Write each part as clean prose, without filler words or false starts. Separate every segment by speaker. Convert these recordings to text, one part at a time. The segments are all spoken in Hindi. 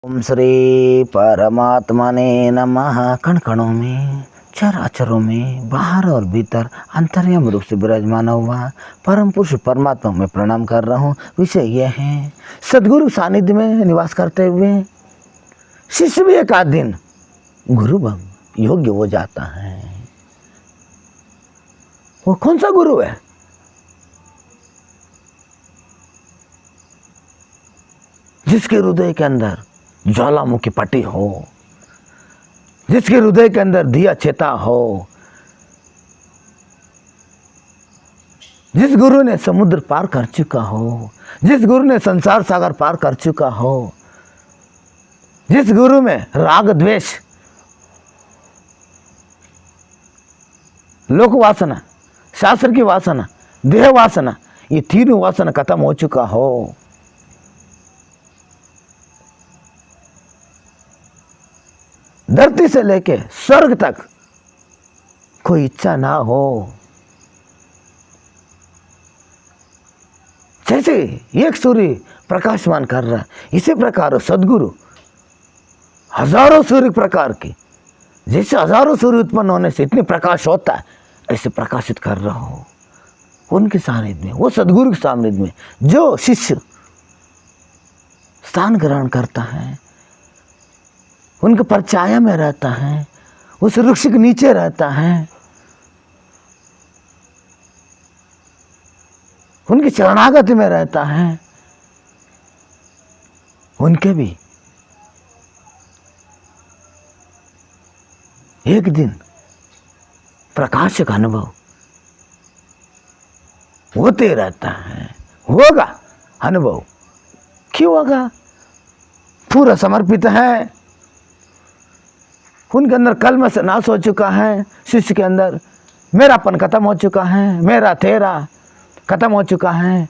Speaker 1: ओम श्री परमात्मने नमः। कण कणों में, चराचरों में, बाहर और भीतर अंतर्यामी रूप से विराजमान हुआ परम पुरुष परमात्मा में प्रणाम कर रहा हूँ। विषय यह है, सदगुरु सानिध्य में निवास करते हुए शिष्य भी एक आध दिन गुरु योग्य हो जाता है। वो कौन सा गुरु है? जिसके हृदय के अंदर ज्वालामुखी पटी हो, जिसके हृदय के अंदर दिया चेता हो, जिस गुरु ने समुद्र पार कर चुका हो, जिस गुरु ने संसार सागर पार कर चुका हो, जिस गुरु में राग द्वेष, लोक वासना, शास्त्र की वासना, देह वासना, ये तीनों वासना खत्म हो चुका हो, धरती से लेके स्वर्ग तक कोई इच्छा ना हो, जैसे एक सूर्य प्रकाशमान कर रहा है, इसी प्रकार सदगुरु हजारों सूर्य प्रकार की, जैसे हजारों सूर्य उत्पन्न होने से इतनी प्रकाश होता है, ऐसे प्रकाशित कर रहा हो उनके सानिध्य में, वो सदगुरु के सानिध्य में जो शिष्य स्थान ग्रहण करता है, उनके परछाया में रहता है, उस वृक्ष के नीचे रहता है, उनकी शरणागति में रहता है, उनके भी एक दिन प्रकाश का अनुभव होते रहता है। होगा अनुभव, क्यों होगा? पूरा समर्पित है, उनके अंदर कलम से नाश हो चुका है, शिष्य के अंदर मेरापन खत्म हो चुका है, मेरा तेरा खत्म हो चुका है,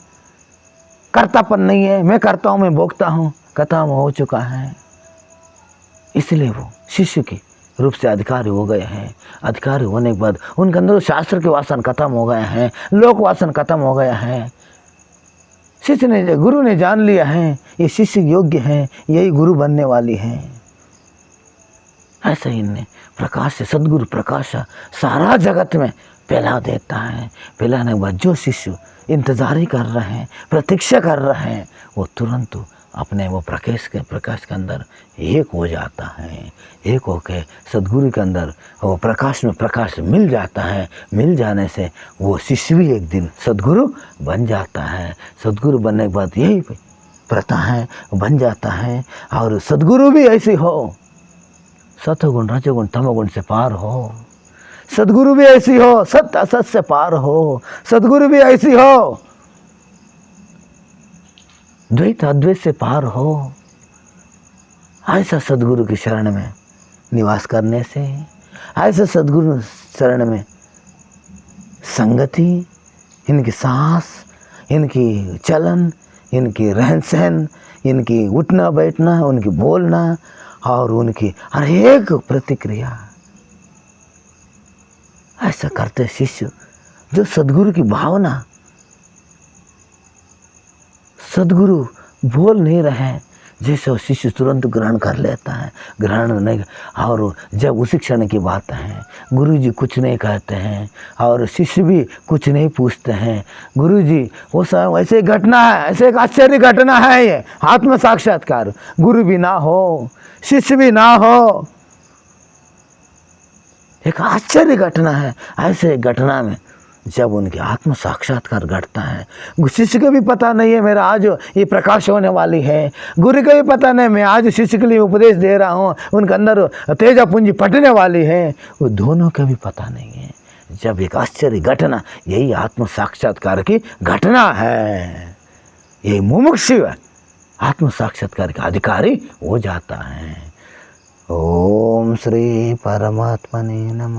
Speaker 1: कर्तापन नहीं है, मैं करता हूँ मैं भोगता हूँ, खत्म हो चुका है। इसलिए वो शिष्य के रूप से अधिकारी हो गए हैं। अधिकारी होने के बाद उनके अंदर शास्त्र के वासन खत्म हो गए हैं, लोक वासन खत्म हो गया है। शिष्य ने, गुरु ने जान लिया है ये शिष्य योग्य है, यही गुरु बनने वाली है। ऐसा ही इनने प्रकाश से, सदगुरु प्रकाश सारा जगत में फैला देता है। फैलाने के बाद जो शिष्य इंतजार कर रहे हैं, प्रतीक्षा कर रहे हैं, वो तुरंत अपने वो प्रकाश के अंदर एक हो जाता है। एक होके सदगुरु के अंदर वो प्रकाश में प्रकाश मिल जाता है। मिल जाने से वो शिष्य भी एक दिन सदगुरु बन जाता है। सदगुरु बनने के बाद यही प्रथा है, बन जाता है। और सदगुरु भी ऐसी हो, सतगुण रजगुण तमगुण से पार हो। सदगुरु भी ऐसी हो, सत्य असत से पार हो। सदगुरु भी ऐसी हो, द्वैत अद्वैत से पार हो। ऐसा सदगुरु की शरण में निवास करने से, ऐसा सदगुरु शरण में संगति, इनकी सांस, इनकी चलन, इनकी रहन सहन, इनकी उठना बैठना, उनकी बोलना और उनकी हर एक प्रतिक्रिया, ऐसा करते शिष्य जो सदगुरु की भावना, सदगुरु बोल नहीं रहे जैसे वो शिष्य तुरंत ग्रहण कर लेता है। ग्रहण नहीं, और जब उसी क्षण की बात है, गुरु जी कुछ नहीं कहते हैं और शिष्य भी कुछ नहीं पूछते हैं। गुरु जी वो सब ऐसे घटना है, ऐसे एक आश्चर्य घटना है, ये आत्म साक्षात्कार। गुरु भी ना हो, शिष्य भी ना हो, एक आश्चर्य घटना है। ऐसे घटना में जब उनके आत्म साक्षात्कार घटता है, शिष्य को भी पता नहीं है मेरा आज ये प्रकाश होने वाली है, गुरु को भी पता नहीं मैं आज शिष्य के लिए उपदेश दे रहा हूँ, उनके अंदर तेजा पूंजी पटने वाली है, वो दोनों को भी पता नहीं है। जब एक आश्चर्य घटना, यही आत्म साक्षात्कार की घटना है। यही मुमुक्षु आत्म साक्षात्कार का अधिकारी हो जाता है। ओम श्री परमात्मने नमः।